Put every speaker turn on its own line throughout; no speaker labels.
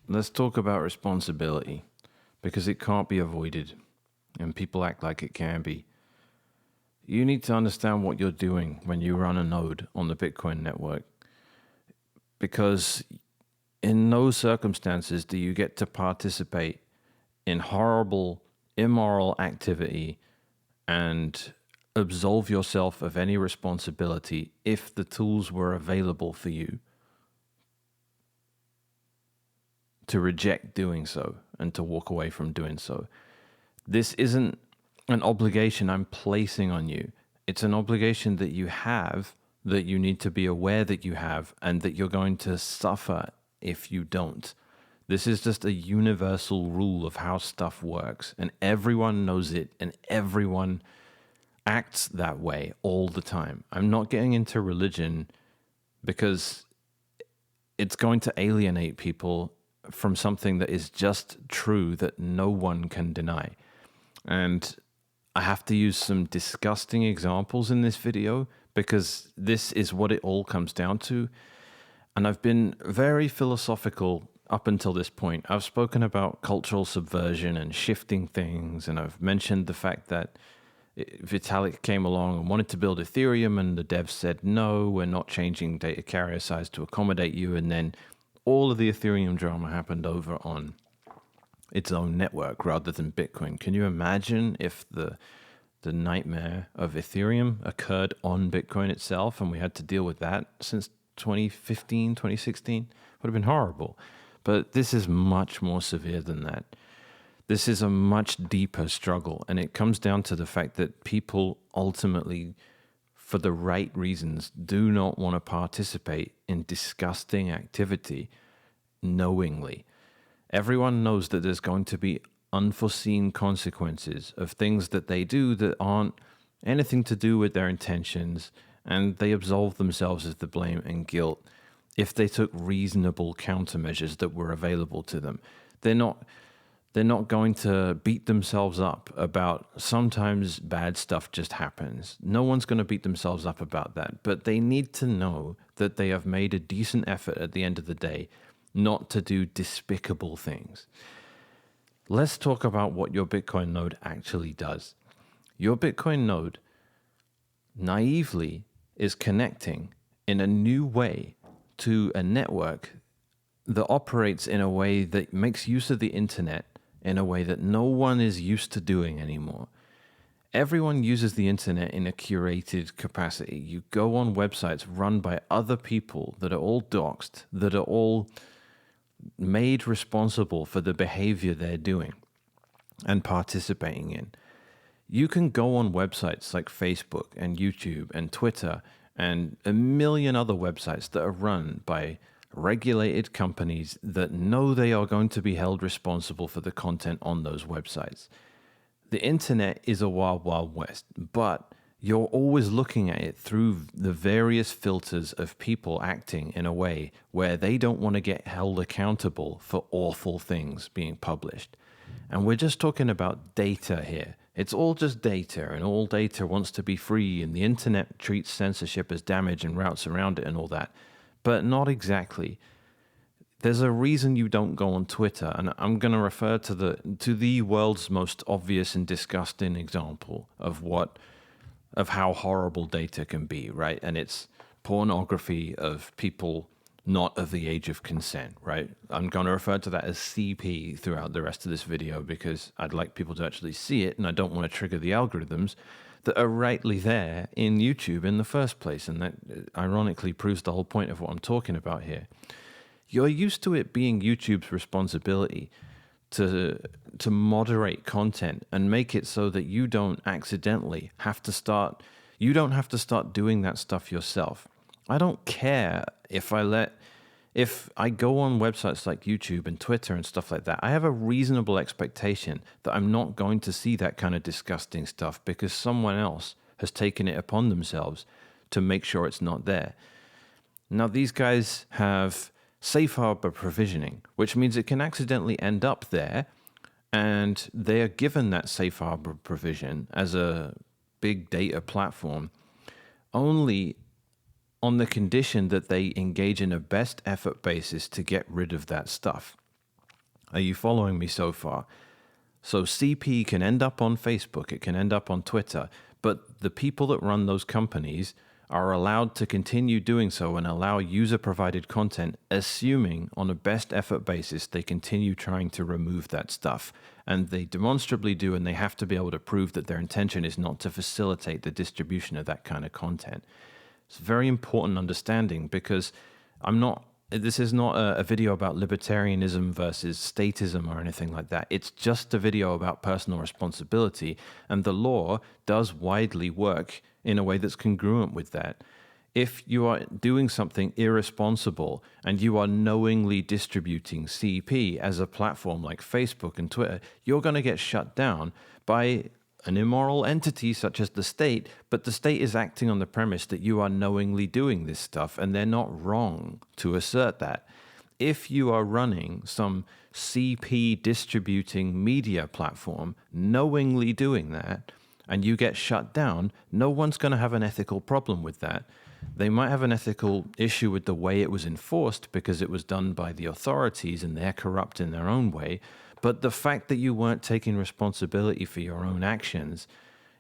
let's talk about responsibility because it can't be avoided and people act like it can be. You need to understand what you're doing when you run a node on the Bitcoin network because in no circumstances do you get to participate in horrible, immoral activity and absolve yourself of any responsibility if the tools were available for you to reject doing so and to walk away from doing so. This isn't an obligation I'm placing on you. It's an obligation that you have, that you need to be aware that you have, and that you're going to suffer if you don't. This is just a universal rule of how stuff works, and everyone knows it, and everyone acts that way all the time. I'm not getting into religion because it's going to alienate people from something that is just true that no one can deny. And I have to use some disgusting examples in this video because this is what it all comes down to. And I've been very philosophical up until this point. I've spoken about cultural subversion and shifting things, and I've mentioned the fact that Vitalik came along and wanted to build Ethereum, and the devs said, no, we're not changing data carrier size to accommodate you. And then all of the Ethereum drama happened over on its own network rather than Bitcoin. Can you imagine if the nightmare of Ethereum occurred on Bitcoin itself and we had to deal with that since 2015, 2016? Would have been horrible. But this is much more severe than that. This is a much deeper struggle, and it comes down to the fact that people ultimately, for the right reasons, do not want to participate in disgusting activity knowingly. Everyone knows that there's going to be unforeseen consequences of things that they do that aren't anything to do with their intentions, and they absolve themselves of the blame and guilt if they took reasonable countermeasures that were available to them. They're not going to beat themselves up about sometimes bad stuff just happens. No one's going to beat themselves up about that, but they need to know that they have made a decent effort at the end of the day not to do despicable things. Let's talk about what your Bitcoin node actually does. Your Bitcoin node naively is connecting in a new way to a network that operates in a way that makes use of the internet in a way that no one is used to doing anymore. Everyone uses the internet in a curated capacity. You go on websites run by other people that are all doxed, that are all made responsible for the behavior they're doing and participating in. You can go on websites like Facebook and YouTube and Twitter and a million other websites that are run by regulated companies that know they are going to be held responsible for the content on those websites. The internet is a wild, wild west, but you're always looking at it through the various filters of people acting in a way where they don't want to get held accountable for awful things being published. And we're just talking about data here. It's all just data, and all data wants to be free, and the internet treats censorship as damage and routes around it and all that. But not exactly. There's a reason you don't go on Twitter, and I'm going to refer to the world's most obvious and disgusting example of how horrible data can be, right? And it's pornography of people not of the age of consent, right? I'm going to refer to that as CP throughout the rest of this video because I'd like people to actually see it, and I don't want to trigger the algorithms that are rightly there in YouTube in the first place. And that ironically proves the whole point of what I'm talking about here. You're used to it being YouTube's responsibility to moderate content and make it so that you don't accidentally have to start doing that stuff yourself. I don't care if I go on websites like YouTube and Twitter and stuff like that. I have a reasonable expectation that I'm not going to see that kind of disgusting stuff because someone else has taken it upon themselves to make sure it's not there. Now, these guys have safe harbor provisioning, which means it can accidentally end up there, and they are given that safe harbor provision as a big data platform only on the condition that they engage in a best effort basis to get rid of that stuff. Are you following me so far? So CP can end up on Facebook, it can end up on Twitter, but the people that run those companies are allowed to continue doing so and allow user-provided content, assuming on a best effort basis they continue trying to remove that stuff. And they demonstrably do, and they have to be able to prove that their intention is not to facilitate the distribution of that kind of content. It's a very important understanding, because this is not a video about libertarianism versus statism or anything like that. It's just a video about personal responsibility, and the law does widely work in a way that's congruent with that. If you are doing something irresponsible and you are knowingly distributing CP as a platform like Facebook and Twitter, you're going to get shut down by an immoral entity such as the state, but the state is acting on the premise that you are knowingly doing this stuff, and they're not wrong to assert that. If you are running some CP distributing media platform, knowingly doing that, and you get shut down, no one's going to have an ethical problem with that. They might have an ethical issue with the way it was enforced because it was done by the authorities and they're corrupt in their own way. But the fact that you weren't taking responsibility for your own actions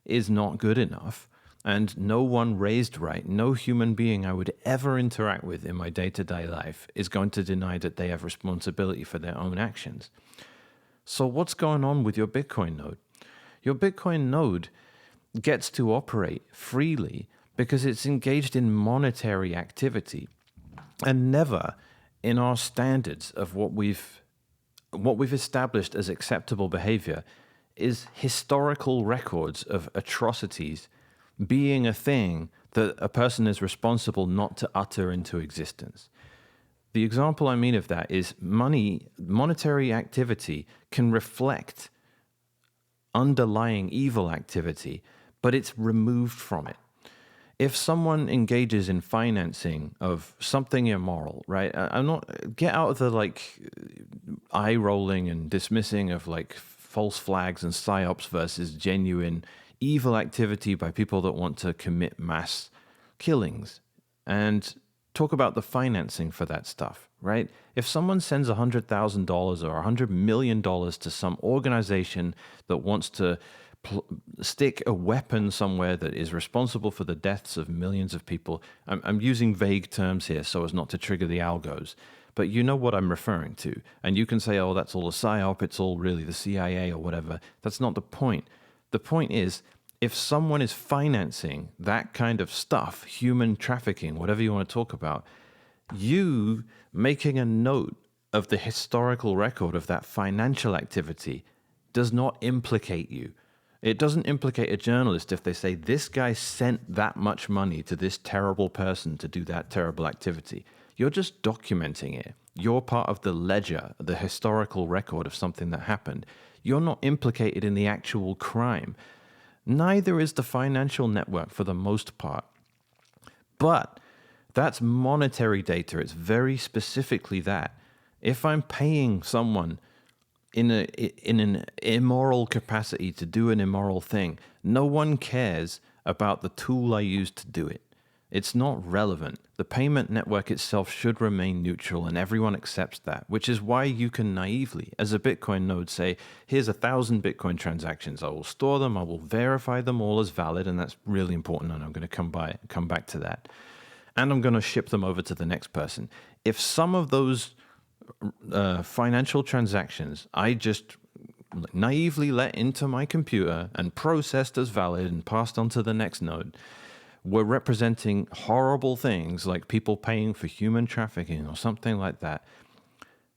is not good enough. And no one raised right, no human being I would ever interact with in my day-to-day life is going to deny that they have responsibility for their own actions. So what's going on with your Bitcoin node? Your Bitcoin node gets to operate freely because it's engaged in monetary activity. And never in our standards of what we've established as acceptable behavior is historical records of atrocities being a thing that a person is responsible not to utter into existence. The example I mean of that is monetary activity can reflect underlying evil activity, but it's removed from it. If someone engages in financing of something immoral, right? Get out of the eye rolling and dismissing of false flags and psyops versus genuine evil activity by people that want to commit mass killings, and talk about the financing for that stuff, right? If someone sends $100,000 or $100 million to some organization that wants to stick a weapon somewhere that is responsible for the deaths of millions of people. I'm using vague terms here so as not to trigger the algos, but you know what I'm referring to. And you can say, oh, that's all a psyop, it's all really the CIA or whatever. That's not the point. The point is, if someone is financing that kind of stuff, human trafficking, whatever you want to talk about, you making a note of the historical record of that financial activity does not implicate you. It doesn't implicate a journalist if they say, this guy sent that much money to this terrible person to do that terrible activity. You're just documenting it. You're part of the ledger, the historical record of something that happened. You're not implicated in the actual crime. Neither is the financial network for the most part. But that's monetary data. It's very specifically that. If I'm paying someone in an immoral capacity to do an immoral thing, no one cares about the tool I used to do it. It's not relevant. The payment network itself should remain neutral, and everyone accepts that, which is why you can naively, as a Bitcoin node, say, here's 1,000 Bitcoin transactions. I will store them. I will verify them all as valid, and that's really important, and I'm going to come back to that. And I'm going to ship them over to the next person. If some of those financial transactions I just naively let into my computer and processed as valid and passed on to the next node were representing horrible things like people paying for human trafficking or something like that,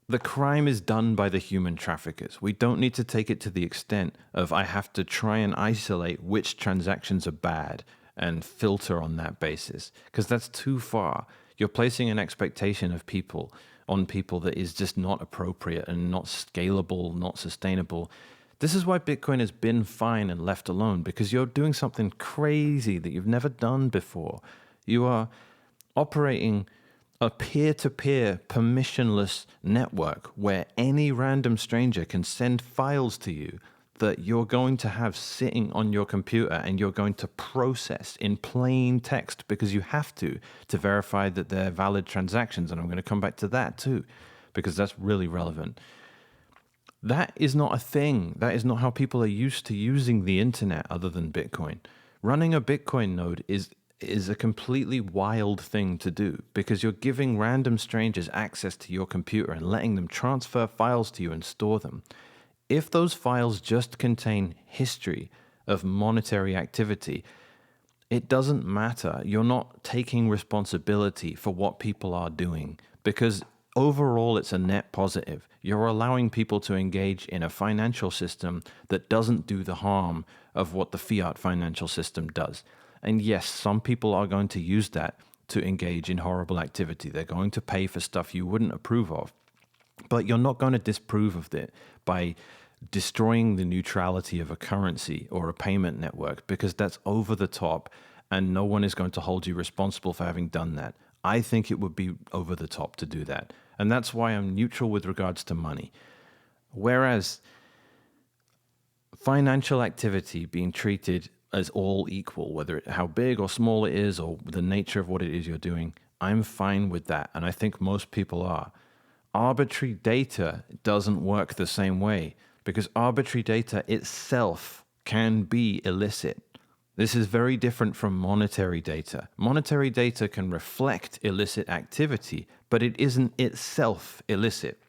the crime is done by the human traffickers. We don't need to take it to the extent of I have to try and isolate which transactions are bad and filter on that basis, because that's too far. You're placing an expectation of people on people that is just not appropriate and not scalable, not sustainable. This is why Bitcoin has been fine and left alone, because you're doing something crazy that you've never done before. You are operating a peer-to-peer permissionless network where any random stranger can send files to you that you're going to have sitting on your computer and you're going to process in plain text because you have to verify that they're valid transactions. And I'm going to come back to that too, because that's really relevant. That is not a thing. That is not how people are used to using the internet other than Bitcoin. Running a Bitcoin node is a completely wild thing to do because you're giving random strangers access to your computer and letting them transfer files to you and store them. If those files just contain history of monetary activity, it doesn't matter. You're not taking responsibility for what people are doing because overall it's a net positive. You're allowing people to engage in a financial system that doesn't do the harm of what the fiat financial system does. And yes, some people are going to use that to engage in horrible activity. They're going to pay for stuff you wouldn't approve of. But you're not going to disprove of it by destroying the neutrality of a currency or a payment network because that's over the top and no one is going to hold you responsible for having done that. I think it would be over the top to do that. And that's why I'm neutral with regards to money. Whereas financial activity being treated as all equal, whether how big or small it is or the nature of what it is you're doing, I'm fine with that. And I think most people are. Arbitrary data doesn't work the same way because arbitrary data itself can be illicit. This is very different from monetary data. Monetary data can reflect illicit activity, but it isn't itself illicit.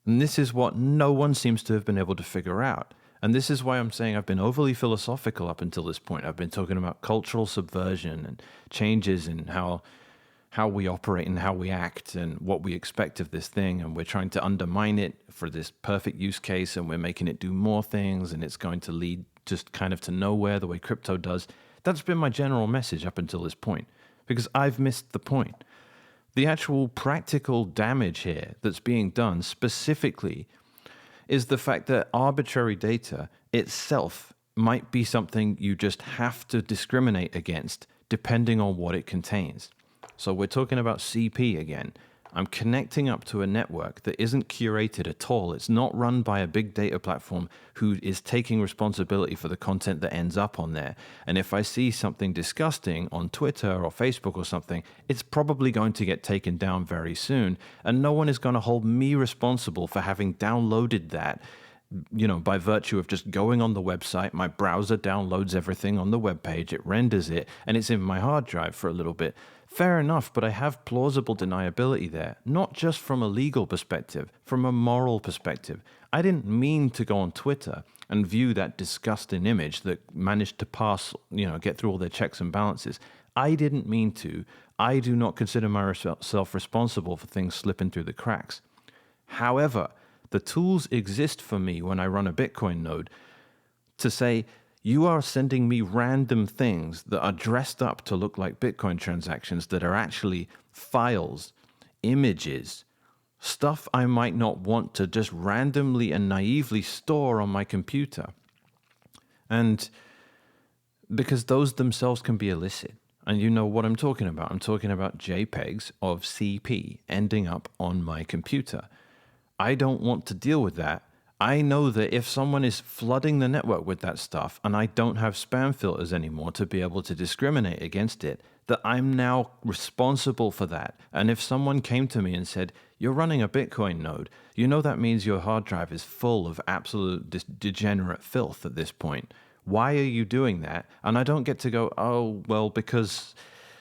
And this is what no one seems to have been able to figure out. And this is why I'm saying I've been overly philosophical up until this point. I've been talking about cultural subversion and changes in how we operate and how we act and what we expect of this thing. And we're trying to undermine it for this perfect use case and we're making it do more things and it's going to lead just kind of to nowhere the way crypto does. That's been my general message up until this point because I've missed the point. The actual practical damage here that's being done specifically is the fact that arbitrary data itself might be something you just have to discriminate against depending on what it contains. So we're talking about CP again. I'm connecting up to a network that isn't curated at all. It's not run by a big data platform who is taking responsibility for the content that ends up on there. And if I see something disgusting on Twitter or Facebook or something, it's probably going to get taken down very soon. And no one is going to hold me responsible for having downloaded that, by virtue of just going on the website. My browser downloads everything on the web page, it renders it, and it's in my hard drive for a little bit. Fair enough, but I have plausible deniability there, not just from a legal perspective, from a moral perspective. I didn't mean to go on Twitter and view that disgusting image that managed to pass, get through all their checks and balances. I didn't mean to. I do not consider myself responsible for things slipping through the cracks. However, the tools exist for me when I run a Bitcoin node to say, you are sending me random things that are dressed up to look like Bitcoin transactions that are actually files, images, stuff I might not want to just randomly and naively store on my computer. And because those themselves can be illicit. And you know what I'm talking about. I'm talking about JPEGs of CP ending up on my computer. I don't want to deal with that. I know that if someone is flooding the network with that stuff and I don't have spam filters anymore to be able to discriminate against it, that I'm now responsible for that. And if someone came to me and said, you're running a Bitcoin node, that means your hard drive is full of absolute degenerate filth at this point. Why are you doing that? And I don't get to go, oh, well, because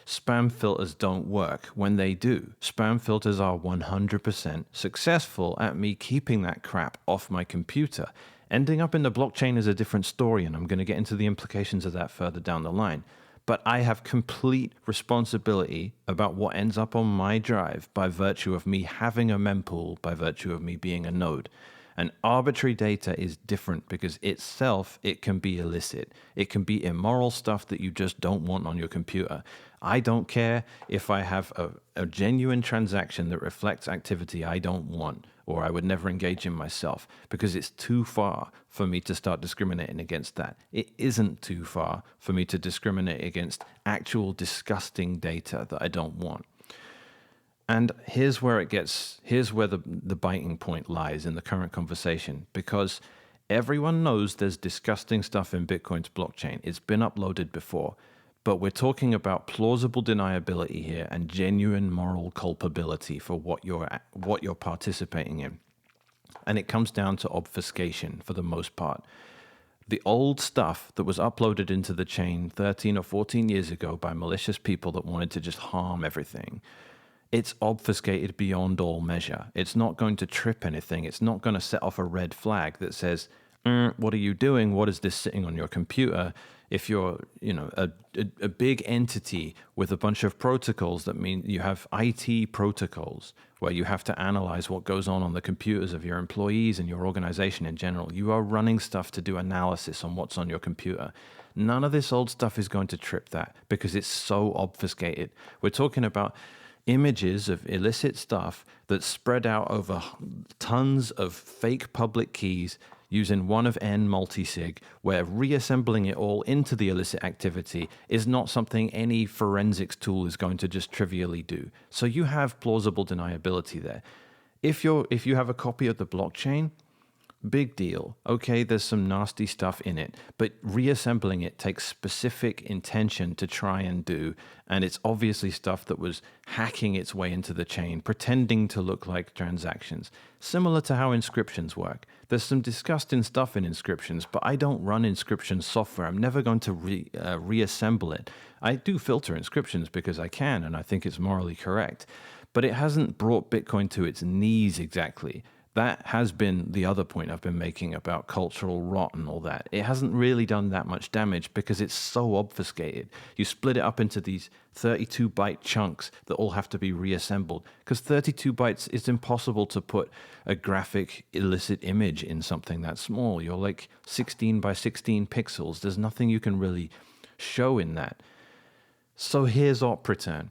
spam filters don't work. When they do, spam filters are 100% successful at me keeping that crap off my computer. Ending up in the blockchain is a different story, and I'm going to get into the implications of that further down the line. But I have complete responsibility about what ends up on my drive by virtue of me having a mempool, by virtue of me being a node. And arbitrary data is different because itself, it can be illicit. It can be immoral stuff that you just don't want on your computer. I don't care if I have a genuine transaction that reflects activity I don't want or I would never engage in myself because it's too far for me to start discriminating against that. It isn't too far for me to discriminate against actual disgusting data that I don't want. And here's where the biting point lies in the current conversation, because everyone knows there's disgusting stuff in Bitcoin's blockchain. It's been uploaded before, but we're talking about plausible deniability here and genuine moral culpability for what you're participating in. And it comes down to obfuscation for the most part. The old stuff that was uploaded into the chain 13 or 14 years ago by malicious people that wanted to just harm everything, it's obfuscated beyond all measure. It's not going to trip anything. It's not going to set off a red flag that says, what are you doing? What is this sitting on your computer? If you're, a big entity with a bunch of protocols, that mean you have IT protocols where you have to analyze what goes on the computers of your employees and your organization in general. You are running stuff to do analysis on what's on your computer. None of this old stuff is going to trip that because it's so obfuscated. We're talking about images of illicit stuff that's spread out over tons of fake public keys using one of n multisig, where reassembling it all into the illicit activity is not something any forensics tool is going to just trivially do. So you have plausible deniability there. If you have a copy of the blockchain, big deal. Okay, there's some nasty stuff in it, but reassembling it takes specific intention to try and do, and it's obviously stuff that was hacking its way into the chain, pretending to look like transactions. Similar to how inscriptions work. There's some disgusting stuff in inscriptions, but I don't run inscription software. I'm never going to reassemble it. I do filter inscriptions because I can, and I think it's morally correct, but it hasn't brought Bitcoin to its knees exactly. That has been the other point I've been making about cultural rot and all that. It hasn't really done that much damage because it's so obfuscated. You split it up into these 32-byte chunks that all have to be reassembled, because 32 bytes, it's impossible to put a graphic illicit image in something that small. You're like 16 by 16 pixels. There's nothing you can really show in that. So here's op return.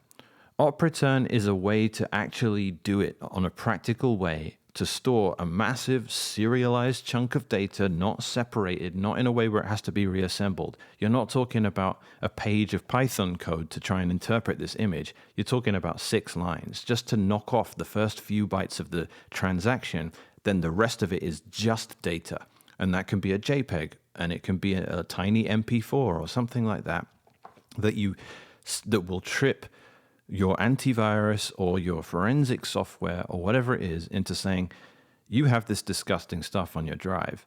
Op return is a way to actually do it on a practical way, to store a massive serialized chunk of data, not separated, not in a way where it has to be reassembled. You're not talking about a page of Python code to try and interpret this image. You're talking about 6 lines just to knock off the first few bytes of the transaction. Then the rest of it is just data. And that can be a JPEG, and it can be a tiny MP4 or something like that, that will trip your antivirus or your forensic software or whatever it is into saying, you have this disgusting stuff on your drive,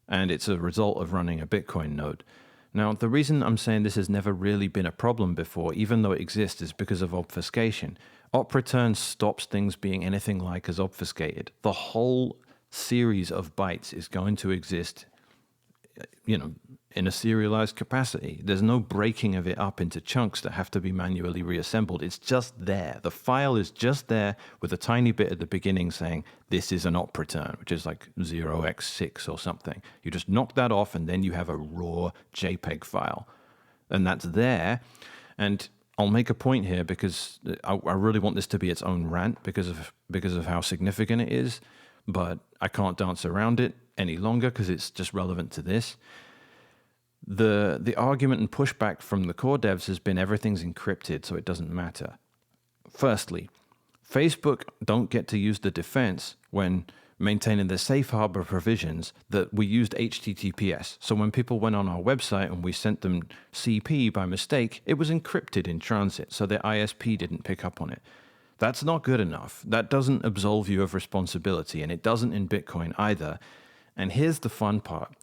and it's a result of running a Bitcoin node. Now, the reason I'm saying this has never really been a problem before, even though it exists, is because of obfuscation. Op return stops things being anything like as obfuscated. The whole series of bytes is going to exist, in a serialized capacity. There's no breaking of it up into chunks that have to be manually reassembled. It's just there. The file is just there with a tiny bit at the beginning saying, this is an op return, which is like 0x6 or something. You just knock that off, and then you have a raw JPEG file. And that's there. And I'll make a point here because I really want this to be its own rant because of how significant it is, but I can't dance around it any longer because it's just relevant to this. The argument and pushback from the core devs has been everything's encrypted, so it doesn't matter. Firstly, Facebook don't get to use the defense when maintaining the safe harbor provisions that we used HTTPS. So when people went on our website and we sent them CP by mistake, it was encrypted in transit, so their ISP didn't pick up on it. That's not good enough. That doesn't absolve you of responsibility, and it doesn't in Bitcoin either. And here's the fun part.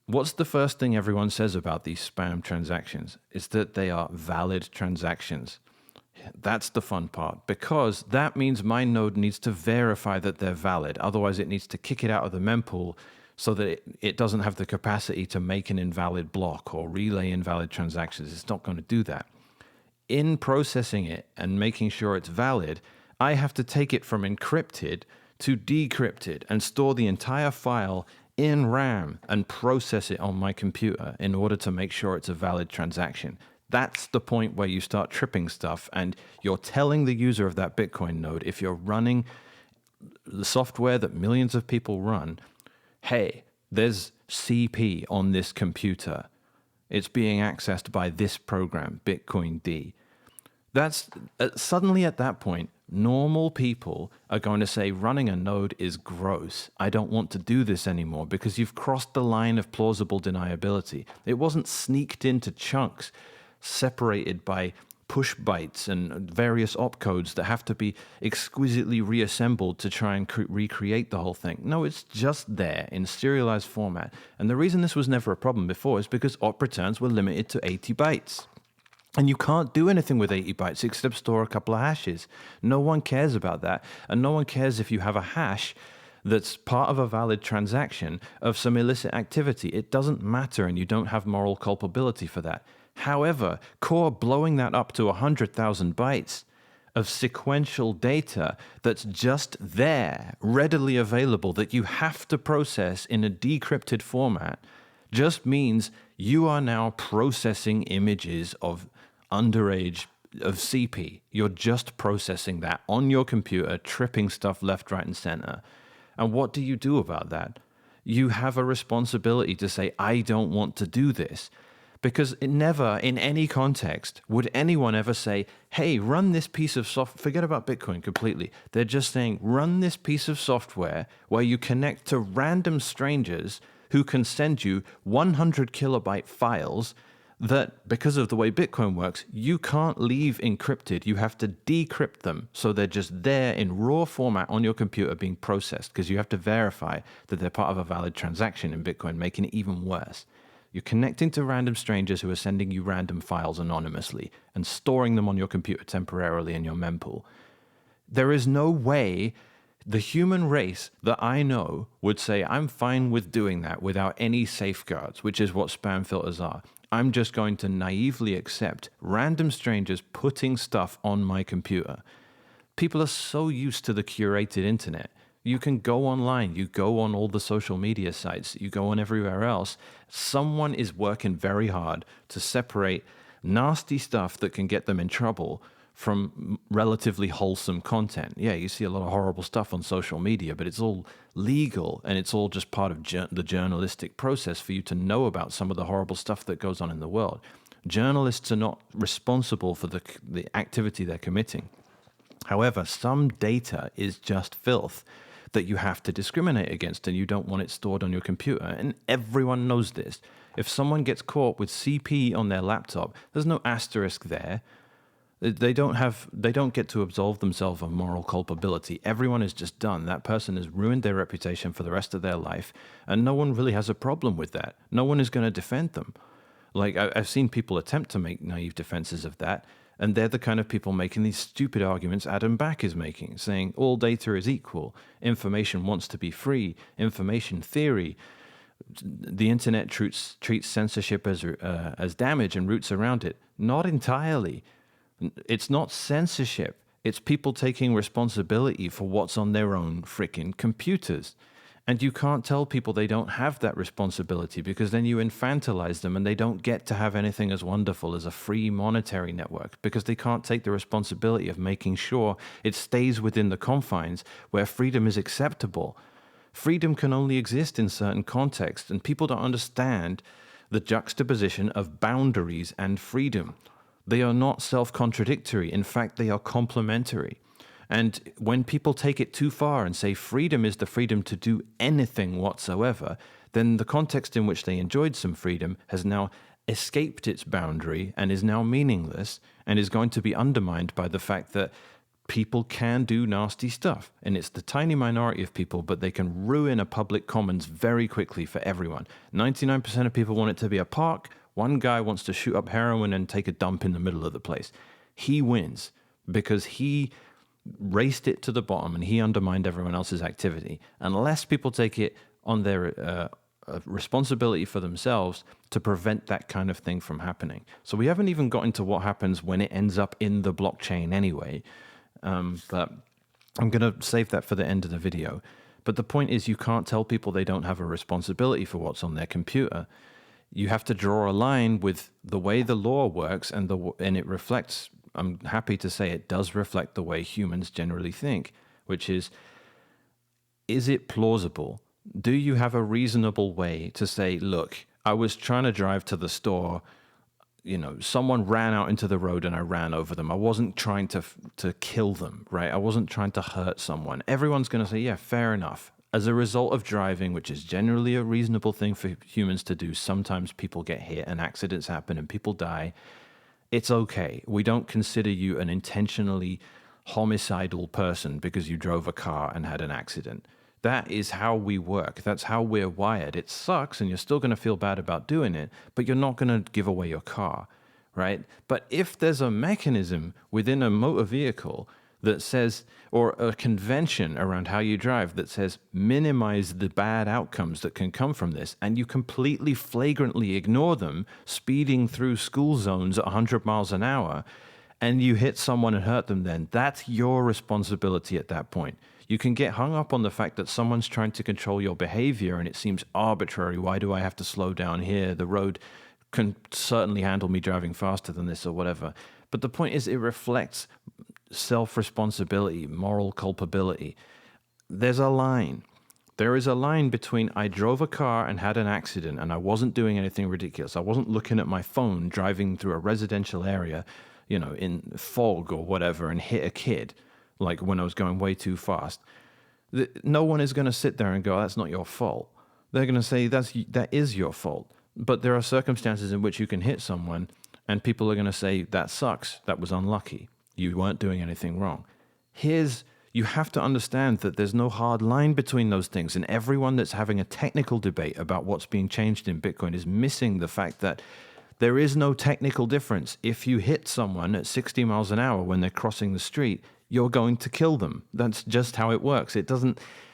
What's the first thing everyone says about these spam transactions? Is that they are valid transactions. That's the fun part, because that means my node needs to verify that they're valid. Otherwise, it needs to kick it out of the mempool so that it doesn't have the capacity to make an invalid block or relay invalid transactions. It's not going to do that. In processing it and making sure it's valid, I have to take it from encrypted to decrypted and store the entire file in RAM and process it on my computer in order to make sure it's a valid transaction. That's the point where you start tripping stuff, and you're telling the user of that Bitcoin node, if you're running the software that millions of people run, hey, there's CP on this computer. It's being accessed by this program, Bitcoin D. That's suddenly at that point, normal people are going to say running a node is gross. I don't want to do this anymore because you've crossed the line of plausible deniability. It wasn't sneaked into chunks, separated by push bytes and various opcodes that have to be exquisitely reassembled to try and recreate the whole thing. No, it's just there in serialized format. And the reason this was never a problem before is because op returns were limited to 80 bytes. And you can't do anything with 80 bytes except store a couple of hashes. No one cares about that. And no one cares if you have a hash that's part of a valid transaction of some illicit activity. It doesn't matter, and you don't have moral culpability for that. However, Core blowing that up to 100,000 bytes of sequential data that's just there, readily available, that you have to process in a decrypted format, just means you are now processing images of underage, of CP. You're just processing that on your computer, tripping stuff left, right, and center. And what do you do about that? You have a responsibility to say, I don't want to do this. Because it never, in any context, would anyone ever say, hey, run this piece of software. Forget about Bitcoin completely. They're just saying, run this piece of software where you connect to random strangers who can send you 100 kilobyte files that, because of the way Bitcoin works, you can't leave encrypted. You have to decrypt them. So they're just there in raw format on your computer being processed, because you have to verify that they're part of a valid transaction in Bitcoin, making it even worse. You're connecting to random strangers who are sending you random files anonymously and storing them on your computer temporarily in your mempool. There is no way the human race that I know would say, I'm fine with doing that without any safeguards, which is what spam filters are. I'm just going to naively accept random strangers putting stuff on my computer. People are so used to the curated internet. You can go online, you go on all the social media sites, you go on everywhere else. Someone is working very hard to separate nasty stuff that can get them in trouble from relatively wholesome content. Yeah, you see a lot of horrible stuff on social media, but it's all legal, and it's all just part of the journalistic process for you to know about some of the horrible stuff that goes on in the world. Journalists are not responsible for the activity they're committing. However, some data is just filth that you have to discriminate against, and you don't want it stored on your computer. And everyone knows this. If someone gets caught with CP on their laptop, there's no asterisk there. They don't get to absolve themselves of moral culpability. Everyone is just done. That person has ruined their reputation for the rest of their life, and no one really has a problem with that. No one is going to defend them. Like, I've seen people attempt to make naive defenses of that, and they're the kind of people making these stupid arguments Adam Back is making, saying all data is equal, information wants to be free, information theory, the internet treats censorship as damage and roots around it. Not entirely. It's not censorship. It's people taking responsibility for what's on their own freaking computers. And you can't tell people they don't have that responsibility, because then you infantilize them and they don't get to have anything as wonderful as a free monetary network, because they can't take the responsibility of making sure it stays within the confines where freedom is acceptable. Freedom can only exist in certain contexts, and people don't understand the juxtaposition of boundaries and freedom. They are not self-contradictory. In fact, they are complementary. And when people take it too far and say freedom is the freedom to do anything whatsoever, then the context in which they enjoyed some freedom has now escaped its boundary and is now meaningless, and is going to be undermined by the fact that people can do nasty stuff. And it's the tiny minority of people, but they can ruin a public commons very quickly for everyone. 99% of people want it to be a park. One guy wants to shoot up heroin and take a dump in the middle of the place. He wins because he raced it to the bottom and he undermined everyone else's activity. Unless people take it on their responsibility for themselves to prevent that kind of thing from happening. So we haven't even got into what happens when it ends up in the blockchain anyway. But I'm going to save that for the end of the video. But the point is, you can't tell people they don't have a responsibility for what's on their computer. You have to draw a line with the way the law works, and it reflects, I'm happy to say it does reflect the way humans generally think, which is it plausible? Do you have a reasonable way to say, look, I was trying to drive to the store, someone ran out into the road and I ran over them. I wasn't trying to kill them, right? I wasn't trying to hurt someone. Everyone's going to say, yeah, fair enough. As a result of driving, which is generally a reasonable thing for humans to do, sometimes people get hit and accidents happen and people die. it's okay. We don't consider you an intentionally homicidal person because you drove a car and had an accident. That is how we work. That's how we're wired. It sucks and you're still going to feel bad about doing it, but you're not going to give away your car, right? But if there's a mechanism within a motor vehicle that says, or a convention around how you drive that says minimize the bad outcomes that can come from this, and you completely flagrantly ignore them, speeding through school zones at 100 miles an hour, and you hit someone and hurt them, then that's your responsibility at that point. You can get hung up on the fact that someone's trying to control your behavior and it seems arbitrary. Why do I have to slow down here? The road can certainly handle me driving faster than this or whatever. But the point is, it reflects self-responsibility, moral culpability. There's a line. There is a line between I drove a car and had an accident and I wasn't doing anything ridiculous. I wasn't looking at my phone driving through a residential area, in fog or whatever, and hit a kid, like when I was going way too fast. No one is going to sit there and go, that's not your fault. They're going to say that is your fault. But there are circumstances in which you can hit someone and people are going to say, that sucks, that was unlucky. You weren't doing anything wrong. You have to understand that there's no hard line between those things, and everyone that's having a technical debate about what's being changed in Bitcoin is missing the fact that there is no technical difference. If you hit someone at 60 miles an hour when they're crossing the street, you're going to kill them. That's just how it works.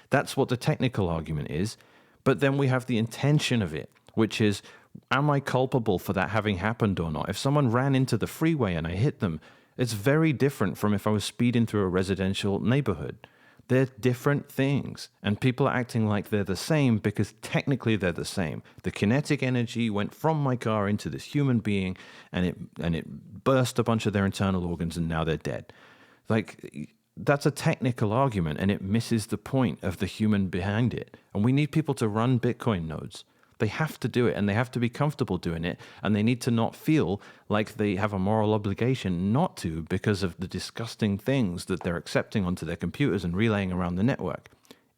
That's what the technical argument is. But then we have the intention of it, which is, am I culpable for that having happened or not? If someone ran into the freeway and I hit them, it's very different from if I was speeding through a residential neighborhood. They're different things, and people are acting like they're the same because technically they're the same. The kinetic energy went from my car into this human being, and it burst a bunch of their internal organs, and now they're dead. Like, that's a technical argument, and it misses the point of the human behind it. And we need people to run Bitcoin nodes. They have to do it, and they have to be comfortable doing it, and they need to not feel like they have a moral obligation not to because of the disgusting things that they're accepting onto their computers and relaying around the network.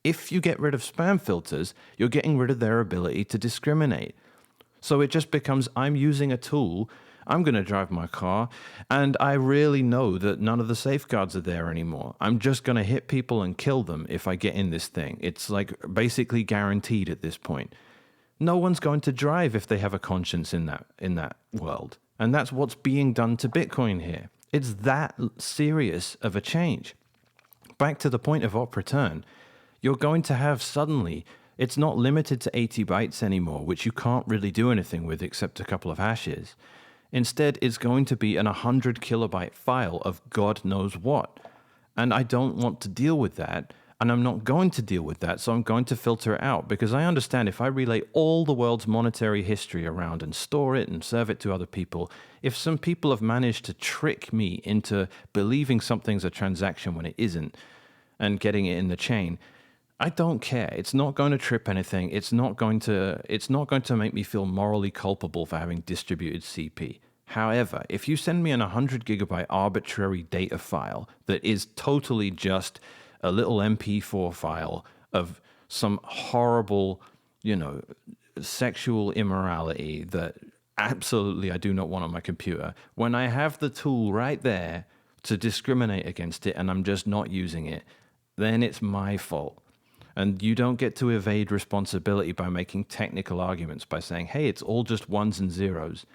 If you get rid of spam filters, you're getting rid of their ability to discriminate. So it just becomes, I'm using a tool, I'm going to drive my car, and I really know that none of the safeguards are there anymore. I'm just going to hit people and kill them if I get in this thing. It's like basically guaranteed at this point. No one's going to drive if they have a conscience in that world. And that's what's being done to Bitcoin here. It's that serious of a change. Back to the point of op return, you're going to have suddenly, it's not limited to 80 bytes anymore, which you can't really do anything with except a couple of hashes. Instead, it's going to be an 100 kilobyte file of God knows what. And I don't want to deal with that. And I'm not going to deal with that, so I'm going to filter it out, because I understand if I relay all the world's monetary history around and store it and serve it to other people, if some people have managed to trick me into believing something's a transaction when it isn't and getting it in the chain, I don't care. It's not going to trip anything. It's not going to make me feel morally culpable for having distributed CP. However, if you send me an 100 gigabyte arbitrary data file that is totally just a little MP4 file of some horrible, sexual immorality that absolutely I do not want on my computer, when I have the tool right there to discriminate against it and I'm just not using it, then it's my fault. And you don't get to evade responsibility by making technical arguments by saying, hey, it's all just ones and zeros.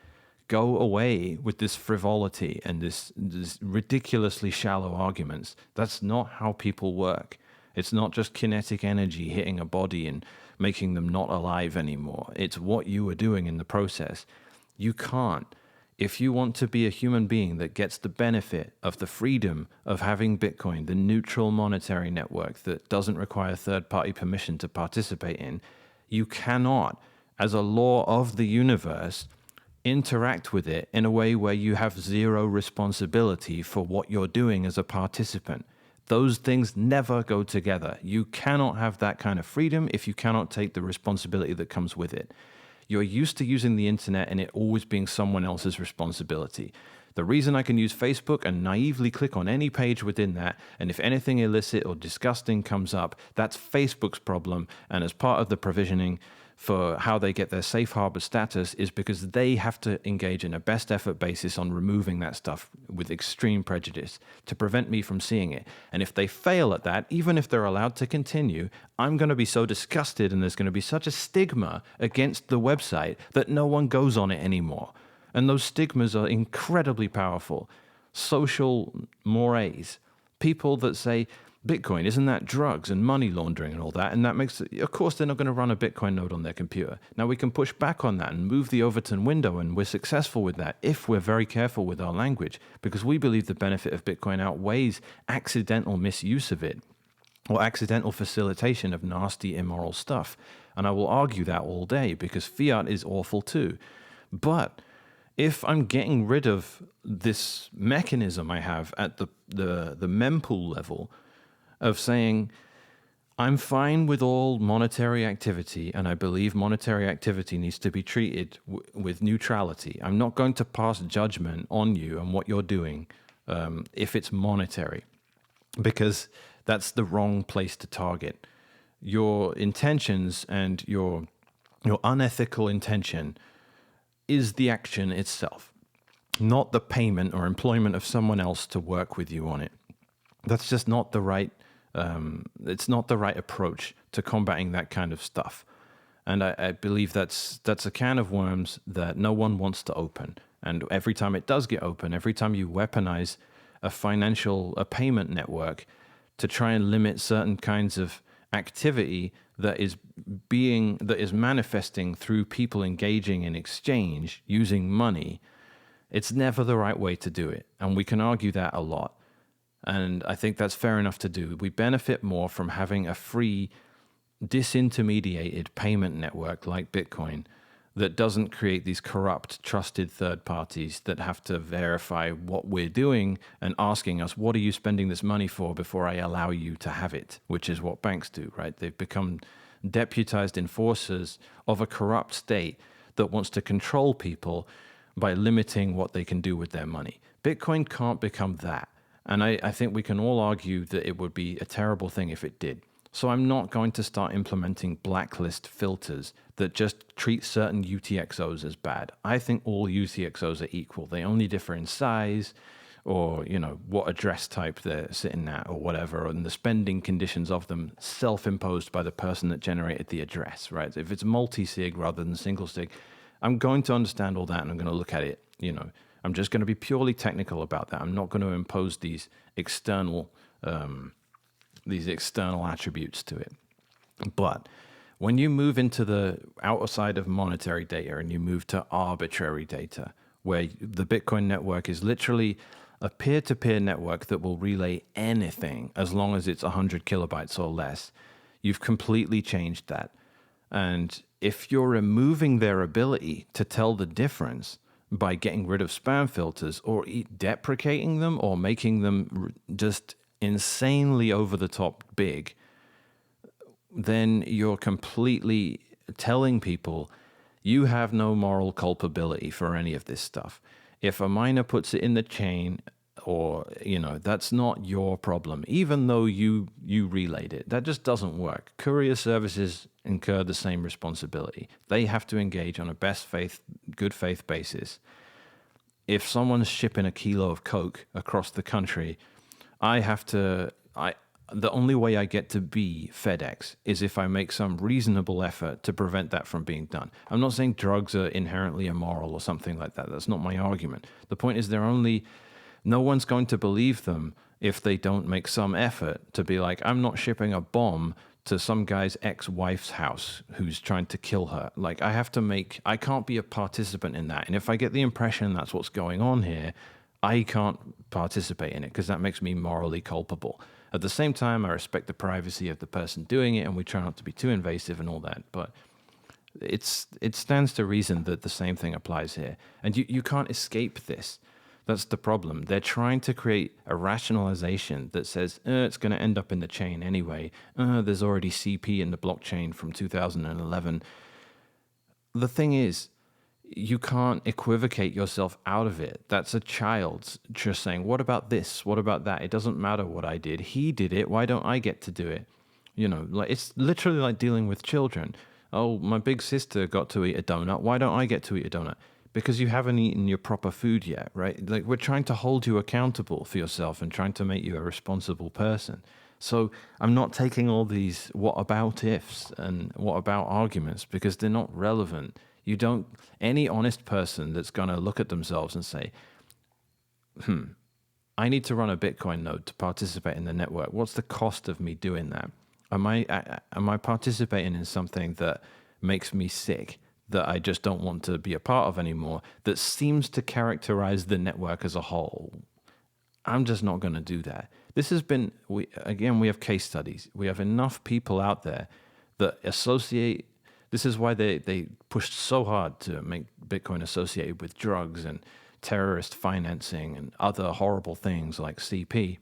Go away with this frivolity and this ridiculously shallow arguments. That's not how people work. It's not just kinetic energy hitting a body and making them not alive anymore. It's what you are doing in the process. You can't. If you want to be a human being that gets the benefit of the freedom of having Bitcoin, the neutral monetary network that doesn't require third-party permission to participate in, you cannot, as a law of the universe, interact with it in a way where you have zero responsibility for what you're doing as a participant. Those things never go together. You cannot have that kind of freedom if you cannot take the responsibility that comes with it. You're used to using the internet and it always being someone else's responsibility. The reason I can use Facebook and naively click on any page within that, and if anything illicit or disgusting comes up, that's Facebook's problem, and as part of the provisioning, for how they get their safe harbor status is because they have to engage in a best effort basis on removing that stuff with extreme prejudice to prevent me from seeing it. And if they fail at that, even if they're allowed to continue, I'm going to be so disgusted and there's going to be such a stigma against the website that no one goes on it anymore. And those stigmas are incredibly powerful. Social mores, people that say, Bitcoin, isn't that drugs and money laundering and all that? And that makes, of course, they're not going to run a Bitcoin node on their computer. Now, we can push back on that and move the Overton window, and we're successful with that if we're very careful with our language, because we believe the benefit of Bitcoin outweighs accidental misuse of it or accidental facilitation of nasty, immoral stuff. And I will argue that all day because fiat is awful too. But if I'm getting rid of this mechanism I have at the mempool level, of saying, I'm fine with all monetary activity, and I believe monetary activity needs to be treated with neutrality. I'm not going to pass judgment on you and what you're doing if it's monetary, because that's the wrong place to target. Your intentions and your unethical intention is the action itself, not the payment or employment of someone else to work with you on it. That's just not the right. It's not the right approach to combating that kind of stuff, and I believe that's a can of worms that no one wants to open. And every time it does get open, every time you weaponize a payment network to try and limit certain kinds of activity that is manifesting through people engaging in exchange using money, it's never the right way to do it, and we can argue that a lot. And I think that's fair enough to do. We benefit more from having a free, disintermediated payment network like Bitcoin that doesn't create these corrupt, trusted third parties that have to verify what we're doing and asking us, what are you spending this money for before I allow you to have it, which is what banks do, right? They've become deputized enforcers of a corrupt state that wants to control people by limiting what they can do with their money. Bitcoin can't become that. And I think we can all argue that it would be a terrible thing if it did. So I'm not going to start implementing blacklist filters that just treat certain UTXOs as bad. I think all UTXOs are equal. They only differ in size or, what address type they're sitting at or whatever, and the spending conditions of them self-imposed by the person that generated the address, right? If it's multi-sig rather than single-sig, I'm going to understand all that and I'm going to look at it, I'm just going to be purely technical about that. I'm not going to impose these external attributes to it. But when you move into the outside of monetary data and you move to arbitrary data, where the Bitcoin network is literally a peer-to-peer network that will relay anything as long as it's 100 kilobytes or less, you've completely changed that. And if you're removing their ability to tell the difference by getting rid of spam filters or deprecating them or making them just insanely over the top big, then you're completely telling people you have no moral culpability for any of this stuff. If a miner puts it in the chain or, that's not your problem, even though you relayed it. That just doesn't work. Courier services incur the same responsibility. They have to engage on a good faith basis. If someone's shipping a kilo of Coke across the country, the only way I get to be FedEx is if I make some reasonable effort to prevent that from being done. I'm not saying drugs are inherently immoral or something like that. That's not my argument. The point is no one's going to believe them if they don't make some effort to be like, I'm not shipping a bomb to some guy's ex-wife's house who's trying to kill her. Like, I can't be a participant in that. And if I get the impression that's what's going on here, I can't participate in it because that makes me morally culpable. At the same time, I respect the privacy of the person doing it, and we try not to be too invasive and all that. But it stands to reason that the same thing applies here. And you can't escape this. That's the problem. They're trying to create a rationalization that says, it's going to end up in the chain anyway. There's already CP in the blockchain from 2011. The thing is, you can't equivocate yourself out of it. That's a child just saying, what about this? What about that? It doesn't matter what I did. He did it. Why don't I get to do it? It's literally like dealing with children. Oh, my big sister got to eat a donut. Why don't I get to eat a donut? Because you haven't eaten your proper food yet, right? Like, we're trying to hold you accountable for yourself and trying to make you a responsible person. So I'm not taking all these what about ifs and what about arguments because they're not relevant. You don't, any honest person that's going to look at themselves and say, I need to run a Bitcoin node to participate in the network. What's the cost of me doing that? Am I participating in something that makes me sick, that I just don't want to be a part of anymore, that seems to characterize the network as a whole? I'm just not going to do that. This has been, we have case studies. We have enough people out there that associate. This is why they pushed so hard to make Bitcoin associated with drugs and terrorist financing and other horrible things like CP.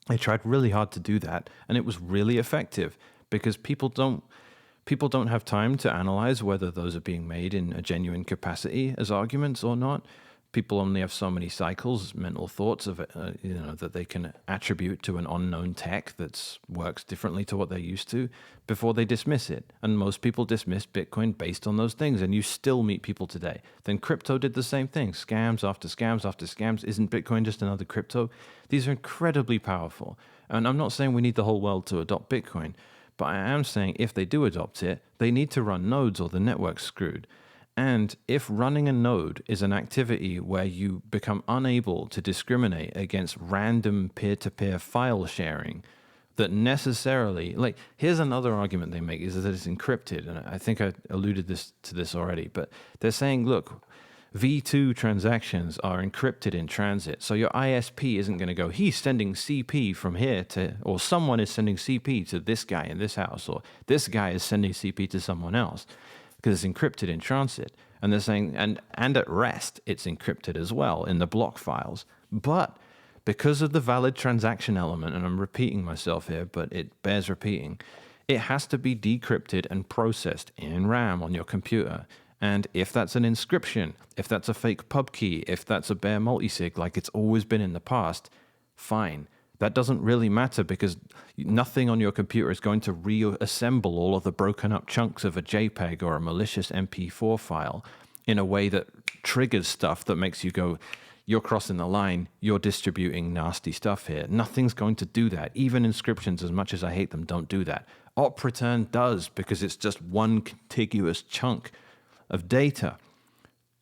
They tried really hard to do that, and it was really effective because people don't have time to analyze whether those are being made in a genuine capacity as arguments or not. People only have so many cycles, mental thoughts of it, that they can attribute to an unknown tech that works differently to what they're used to before they dismiss it. And most people dismiss Bitcoin based on those things, and you still meet people today. Then crypto did the same thing, scams after scams after scams. Isn't Bitcoin just another crypto? These are incredibly powerful. And I'm not saying we need the whole world to adopt Bitcoin, but I am saying if they do adopt it, they need to run nodes or the network's screwed. And if running a node is an activity where you become unable to discriminate against random peer-to-peer file sharing, that necessarily, like, here's another argument they make, is that it's encrypted. And I think I alluded to this already, but they're saying, look, V2 transactions are encrypted in transit. So your ISP isn't going to go, he's sending CP from here to, or someone is sending CP to this guy in this house, or this guy is sending CP to someone else, because it's encrypted in transit. And they're saying, and at rest, it's encrypted as well in the block files. But because of the valid transaction element, and I'm repeating myself here, but it bears repeating, it has to be decrypted and processed in RAM on your computer. And if that's an inscription, if that's a fake pub key, if that's a bare multisig like it's always been in the past, fine. That doesn't really matter because nothing on your computer is going to reassemble all of the broken up chunks of a JPEG or a malicious MP4 file in a way that triggers stuff that makes you go, you're crossing the line, you're distributing nasty stuff here. Nothing's going to do that. Even inscriptions, as much as I hate them, don't do that. Op return does because it's just one contiguous chunk of data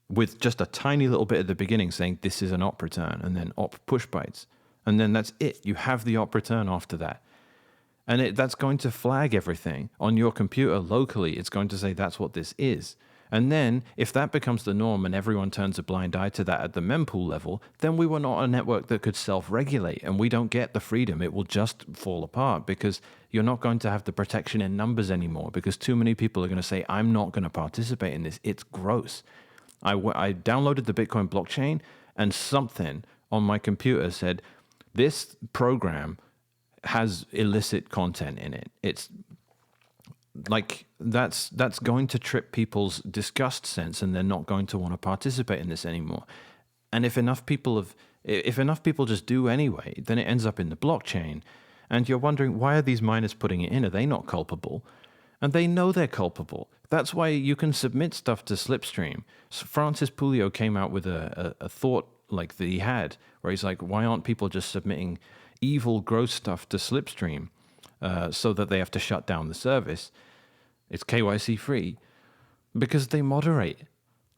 with just a tiny little bit at the beginning saying this is an op return and then op push bytes. And then that's it. You have the op return after that. And that's going to flag everything on your computer locally. It's going to say that's what this is. And then if that becomes the norm and everyone turns a blind eye to that at the mempool level, then we were not a network that could self-regulate and we don't get the freedom. It will just fall apart because you're not going to have the protection in numbers anymore because too many people are going to say, I'm not going to participate in this. It's gross. I downloaded the Bitcoin blockchain and something on my computer said, this program has illicit content in it. It's like that's going to trip people's disgust sense, and they're not going to want to participate in this anymore. And if enough people just do anyway, then it ends up in the blockchain, and you're wondering why are these miners putting it in? Are they not culpable? And they know they're culpable. That's why you can submit stuff to Slipstream. So Francis Pouliot came out with a thought like that he had, where he's like, why aren't people just submitting evil, gross stuff to Slipstream so that they have to shut down the service? It's KYC free. Because they moderate.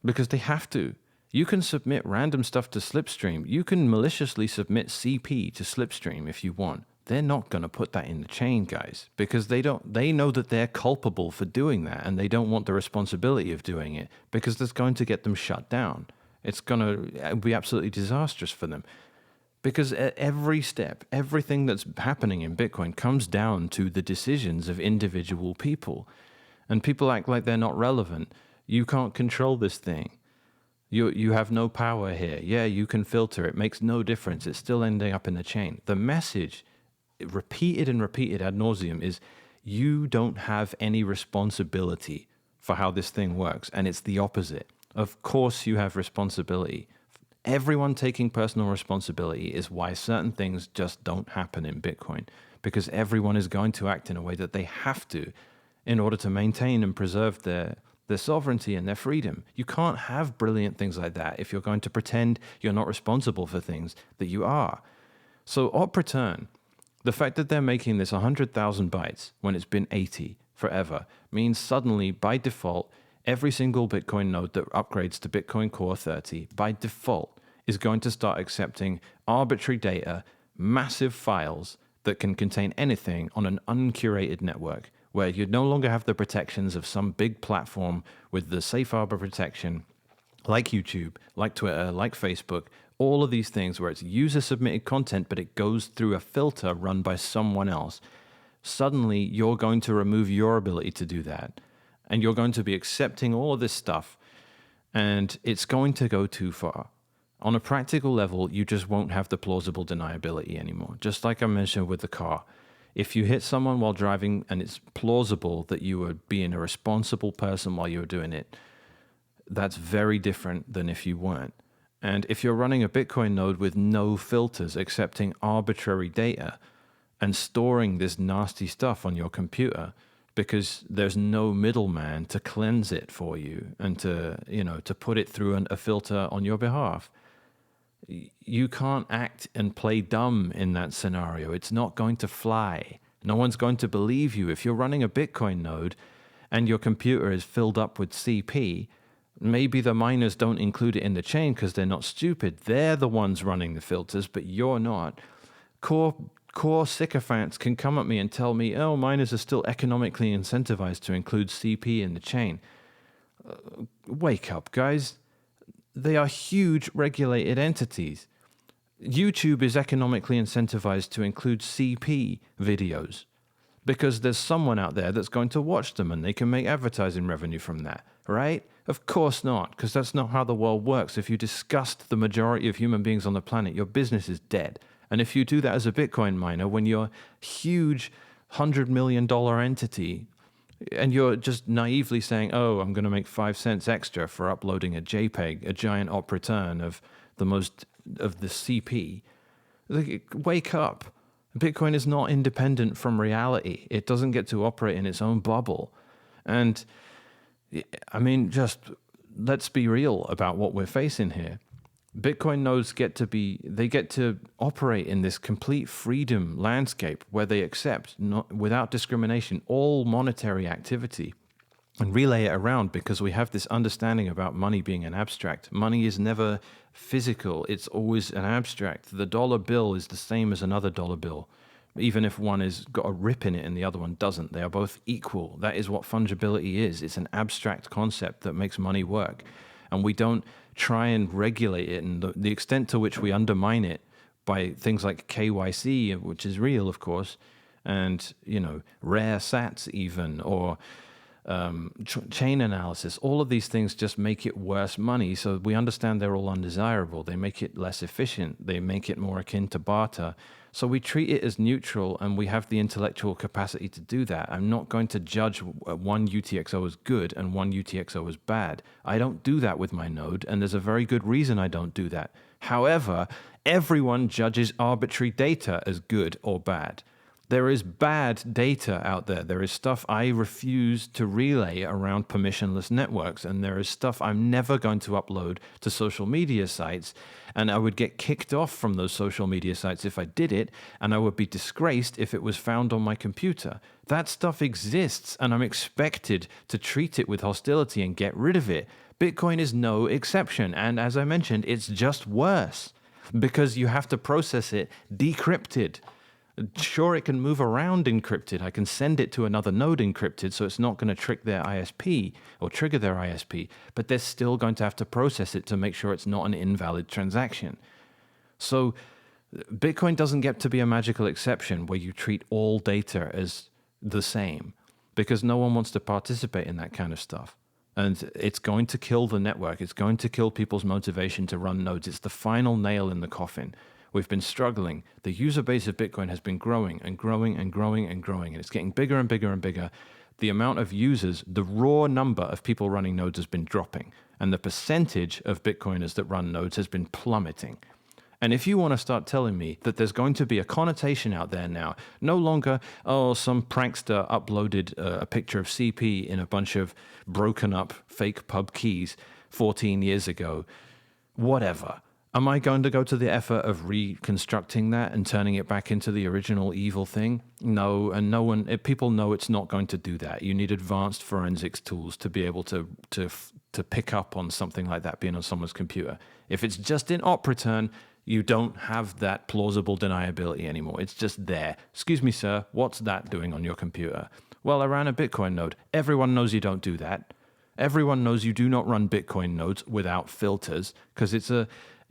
Because they have to. You can submit random stuff to Slipstream. You can maliciously submit CP to Slipstream if you want. They're not going to put that in the chain, guys, because they know that they're culpable for doing that, and they don't want the responsibility of doing it because that's going to get them shut down. It's going to be absolutely disastrous for them because at every step, everything that's happening in Bitcoin comes down to the decisions of individual people, and people act like they're not relevant. You can't control this thing. You have no power here. Yeah, you can filter. It makes no difference. It's still ending up in the chain. The message, repeated and repeated ad nauseum, is you don't have any responsibility for how this thing works. And it's the opposite. Of course you have responsibility. Everyone taking personal responsibility is why certain things just don't happen in Bitcoin, because everyone is going to act in a way that they have to. in order to maintain and preserve their sovereignty and their freedom. You can't have brilliant things like that if you're going to pretend you're not responsible for things that you are. So op return, the fact that they're making this 100,000 bytes when it's been 80 forever means suddenly, by default, every single Bitcoin node that upgrades to Bitcoin Core 30, by default, is going to start accepting arbitrary data, massive files that can contain anything on an uncurated network, where you no longer have the protections of some big platform with the safe harbor protection, like YouTube, like Twitter, like Facebook, all of these things where it's user-submitted content, but it goes through a filter run by someone else. Suddenly, you're going to remove your ability to do that, and you're going to be accepting all of this stuff, and it's going to go too far. On a practical level, you just won't have the plausible deniability anymore. Just like I mentioned with the car. If you hit someone while driving and it's plausible that you were being a responsible person while you were doing it, that's very different than if you weren't. And if you're running a Bitcoin node with no filters, accepting arbitrary data and storing this nasty stuff on your computer because there's no middleman to cleanse it for you and to put it through a filter on your behalf, you can't act and play dumb in that scenario. It's not going to fly. No one's going to believe you. If you're running a Bitcoin node and your computer is filled up with CP, maybe the miners don't include it in the chain because they're not stupid. They're the ones running the filters, but you're not. Core sycophants can come at me and tell me, oh, miners are still economically incentivized to include CP in the chain. Wake up, guys. They are huge regulated entities. YouTube is economically incentivized to include CP videos because there's someone out there that's going to watch them and they can make advertising revenue from that, right? Of course not, because that's not how the world works. If you disgust the majority of human beings on the planet, your business is dead. And if you do that as a Bitcoin miner, when you're a huge $100 million entity, and you're just naively saying, oh, I'm going to make 5 cents extra for uploading a JPEG, a giant op return of the CP. Wake up. Bitcoin is not independent from reality. It doesn't get to operate in its own bubble. And I mean, just let's be real about what we're facing here. Bitcoin nodes get to operate in this complete freedom landscape where they accept, without discrimination, all monetary activity and relay it around because we have this understanding about money being an abstract. Money is never physical. It's always an abstract. The dollar bill is the same as another dollar bill, even if one has got a rip in it and the other one doesn't. They are both equal. That is what fungibility is. It's an abstract concept that makes money work. And we don't try and regulate it, and the extent to which we undermine it by things like KYC, which is real, of course, and rare sats even, or chain analysis. All of these things just make it worse money. So we understand they're all undesirable. They make it less efficient. They make it more akin to barter. So we treat it as neutral, and we have the intellectual capacity to do that. I'm not going to judge one UTXO as good and one UTXO as bad. I don't do that with my node, and there's a very good reason I don't do that. However, everyone judges arbitrary data as good or bad. There is bad data out there. There is stuff I refuse to relay around permissionless networks, and there is stuff I'm never going to upload to social media sites, and I would get kicked off from those social media sites if I did it, and I would be disgraced if it was found on my computer. That stuff exists, and I'm expected to treat it with hostility and get rid of it. Bitcoin is no exception, and as I mentioned, it's just worse because you have to process it decrypted. Sure, it can move around encrypted. I can send it to another node encrypted, so it's not going to trick their ISP or trigger their ISP, but they're still going to have to process it to make sure it's not an invalid transaction. So Bitcoin doesn't get to be a magical exception where you treat all data as the same, because no one wants to participate in that kind of stuff. And it's going to kill the network. It's going to kill people's motivation to run nodes. It's the final nail in the coffin. We've been struggling. The user base of Bitcoin has been growing and growing and growing and growing, and it's getting bigger and bigger and bigger. The amount of users, the raw number of people running nodes has been dropping, and the percentage of Bitcoiners that run nodes has been plummeting. And if you want to start telling me that there's going to be a connotation out there now, no longer, oh, some prankster uploaded a picture of CP in a bunch of broken up fake pub keys 14 years ago, whatever. Am I going to go to the effort of reconstructing that and turning it back into the original evil thing? No, and no one. People know it's not going to do that. You need advanced forensics tools to be able to pick up on something like that being on someone's computer. If it's just in op return, you don't have that plausible deniability anymore. It's just there. Excuse me, sir, what's that doing on your computer? Well, I ran a Bitcoin node. Everyone knows you don't do that. Everyone knows you do not run Bitcoin nodes without filters, because it's an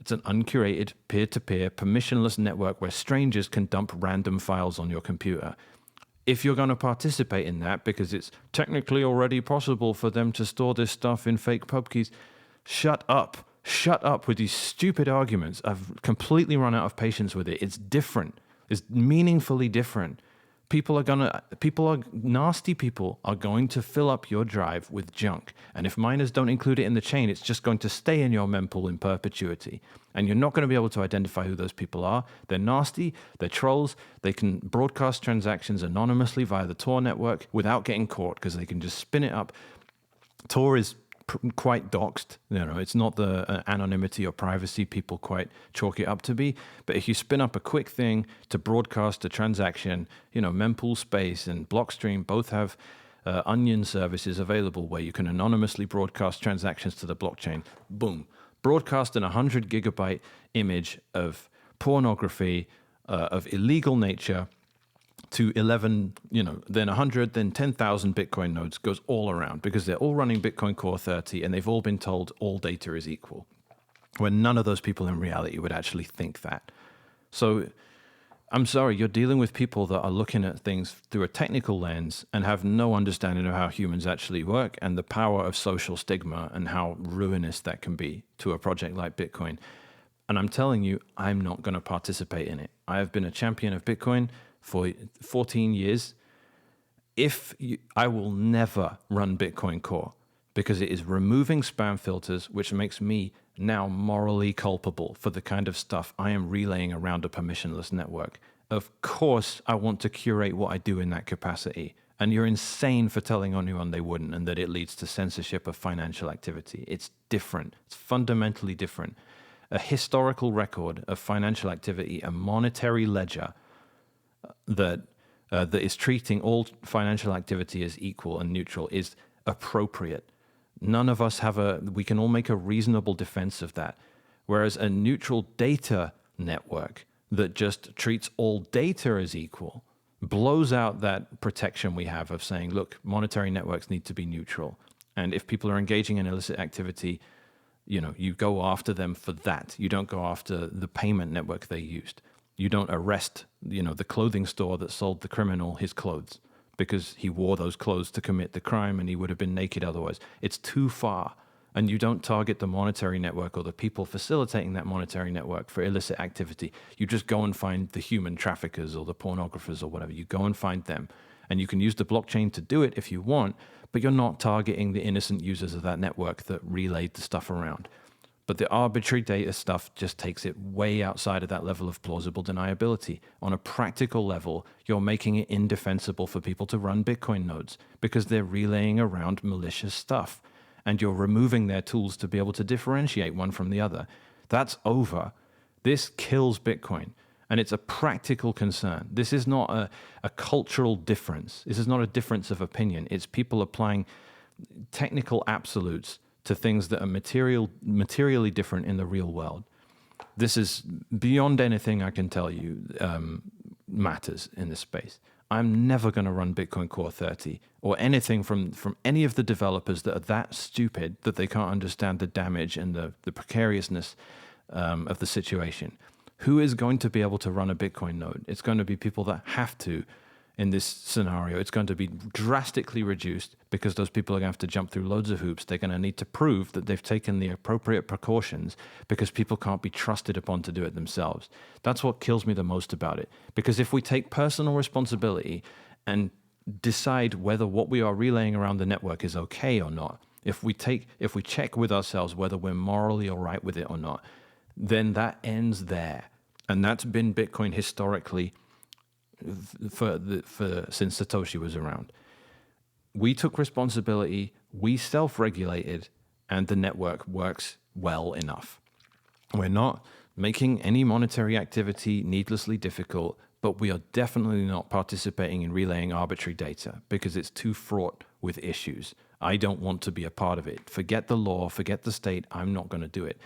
uncurated, peer-to-peer, permissionless network where strangers can dump random files on your computer. If you're going to participate in that because it's technically already possible for them to store this stuff in fake pub keys, shut up. Shut up with these stupid arguments. I've completely run out of patience with it. It's different. It's meaningfully different. Nasty people are going to fill up your drive with junk. And if miners don't include it in the chain, it's just going to stay in your mempool in perpetuity. And you're not going to be able to identify who those people are. They're nasty, they're trolls, they can broadcast transactions anonymously via the Tor network without getting caught because they can just spin it up. Tor is quite doxed. It's not the anonymity or privacy people quite chalk it up to be. But if you spin up a quick thing to broadcast a transaction, Mempool Space and Blockstream both have onion services available where you can anonymously broadcast transactions to the blockchain. Boom. Broadcast an 100 gigabyte image of pornography of illegal nature to 11, then 100, then 10,000 Bitcoin nodes, goes all around because they're all running Bitcoin Core 30 and they've all been told all data is equal, when none of those people in reality would actually think that. So I'm sorry, you're dealing with people that are looking at things through a technical lens and have no understanding of how humans actually work and the power of social stigma and how ruinous that can be to a project like Bitcoin. And I'm telling you, I'm not going to participate in it. I have been a champion of Bitcoin for 14 years. I will never run Bitcoin Core because it is removing spam filters, which makes me now morally culpable for the kind of stuff I am relaying around a permissionless network. Of course, I want to curate what I do in that capacity. And you're insane for telling anyone they wouldn't and that it leads to censorship of financial activity. It's different. It's fundamentally different. A historical record of financial activity, a monetary ledger that is treating all financial activity as equal and neutral is appropriate. None of us we can all make a reasonable defense of that. Whereas a neutral data network that just treats all data as equal blows out that protection we have of saying, look, monetary networks need to be neutral. And if people are engaging in illicit activity, you go after them for that. You don't go after the payment network they used. You don't arrest, the clothing store that sold the criminal his clothes because he wore those clothes to commit the crime and he would have been naked otherwise. It's too far. And you don't target the monetary network or the people facilitating that monetary network for illicit activity. You just go and find the human traffickers or the pornographers or whatever. You go and find them. And you can use the blockchain to do it if you want, but you're not targeting the innocent users of that network that relayed the stuff around. But the arbitrary data stuff just takes it way outside of that level of plausible deniability. On a practical level, you're making it indefensible for people to run Bitcoin nodes because they're relaying around malicious stuff. And you're removing their tools to be able to differentiate one from the other. That's over. This kills Bitcoin. And it's a practical concern. This is not a cultural difference. This is not a difference of opinion. It's people applying technical absolutes to things that are materially different in the real world. This is beyond anything I can tell you matters in this space. I'm never going to run Bitcoin Core 30 or anything from any of the developers that are that stupid that they can't understand the damage and the precariousness of the situation. Who is going to be able to run a Bitcoin node? It's going to be people that have to. In this scenario, it's going to be drastically reduced because those people are going to have to jump through loads of hoops. They're going to need to prove that they've taken the appropriate precautions because people can't be trusted upon to do it themselves. That's what kills me the most about it. Because if we take personal responsibility and decide whether what we are relaying around the network is okay or not, if we check with ourselves whether we're morally all right with it or not, then that ends there. And that's been Bitcoin historically since Satoshi was around. We took responsibility, we self-regulated, and the network works well enough. We're not making any monetary activity needlessly difficult, but we are definitely not participating in relaying arbitrary data because it's too fraught with issues. I don't want to be a part of it. Forget the law, forget the state, I'm not going to do it.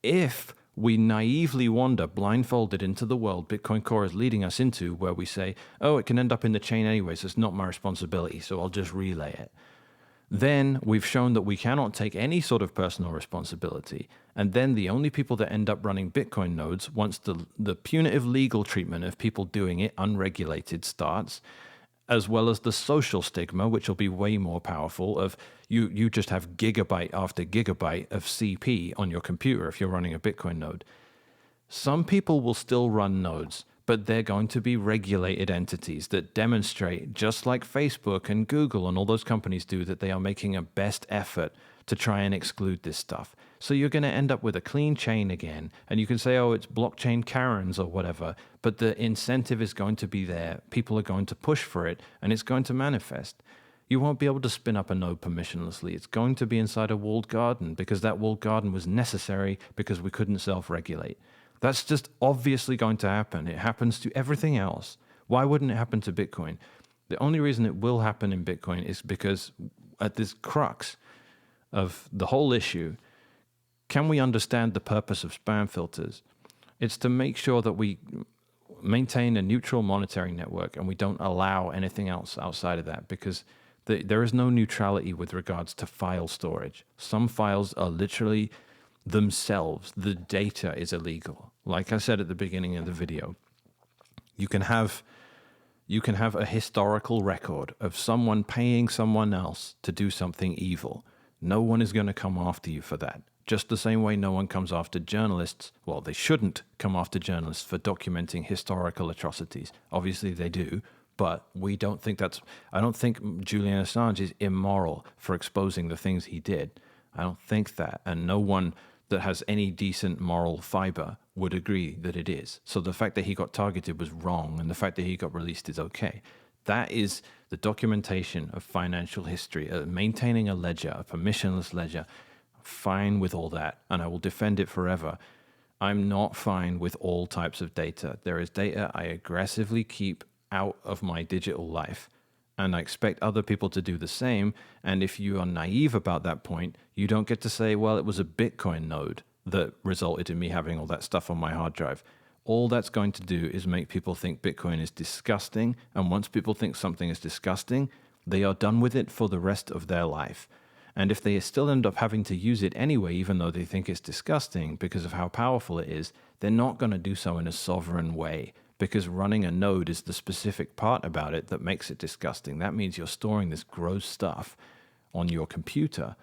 If we naively wander blindfolded into the world Bitcoin Core is leading us into, where we say, oh, it can end up in the chain anyway, so it's not my responsibility, so I'll just relay it, then we've shown that we cannot take any sort of personal responsibility. And then the only people that end up running Bitcoin nodes, once the punitive legal treatment of people doing it unregulated starts, as well as the social stigma, which will be way more powerful, of you just have gigabyte after gigabyte of CP on your computer if you're running a Bitcoin node. Some people will still run nodes, but they're going to be regulated entities that demonstrate, just like Facebook and Google and all those companies do, that they are making a best effort to try and exclude this stuff. So you're going to end up with a clean chain again, and you can say, oh, it's blockchain Karens or whatever, but the incentive is going to be there. People are going to push for it, and it's going to manifest. You won't be able to spin up a node permissionlessly. It's going to be inside a walled garden because that walled garden was necessary because we couldn't self-regulate. That's just obviously going to happen. It happens to everything else. Why wouldn't it happen to Bitcoin? The only reason it will happen in Bitcoin is because at this crux of the whole issue, can we understand the purpose of spam filters? It's to make sure that we maintain a neutral monetary network and we don't allow anything else outside of that, because there is no neutrality with regards to file storage. Some files are literally themselves, the data is illegal. Like I said at the beginning of the video, you can have a historical record of someone paying someone else to do something evil. No one is going to come after you for that. Just the same way no one comes after journalists. Well, they shouldn't come after journalists for documenting historical atrocities. Obviously they do, but I don't think Julian Assange is immoral for exposing the things he did. I don't think that. And no one that has any decent moral fiber would agree that it is. So the fact that he got targeted was wrong, and the fact that he got released is okay. That is the documentation of financial history, maintaining a ledger, a permissionless ledger. Fine with all that, and I will defend it forever. I'm not fine with all types of data. There is data I aggressively keep out of my digital life, and I expect other people to do the same. And if you are naive about that point, you don't get to say, well, it was a Bitcoin node that resulted in me having all that stuff on my hard drive. All that's going to do is make people think Bitcoin is disgusting, and once people think something is disgusting, they are done with it for the rest of their life. And if they still end up having to use it anyway, even though they think it's disgusting because of how powerful it is, they're not going to do so in a sovereign way, because running a node is the specific part about it that makes it disgusting. That means you're storing this gross stuff on your computer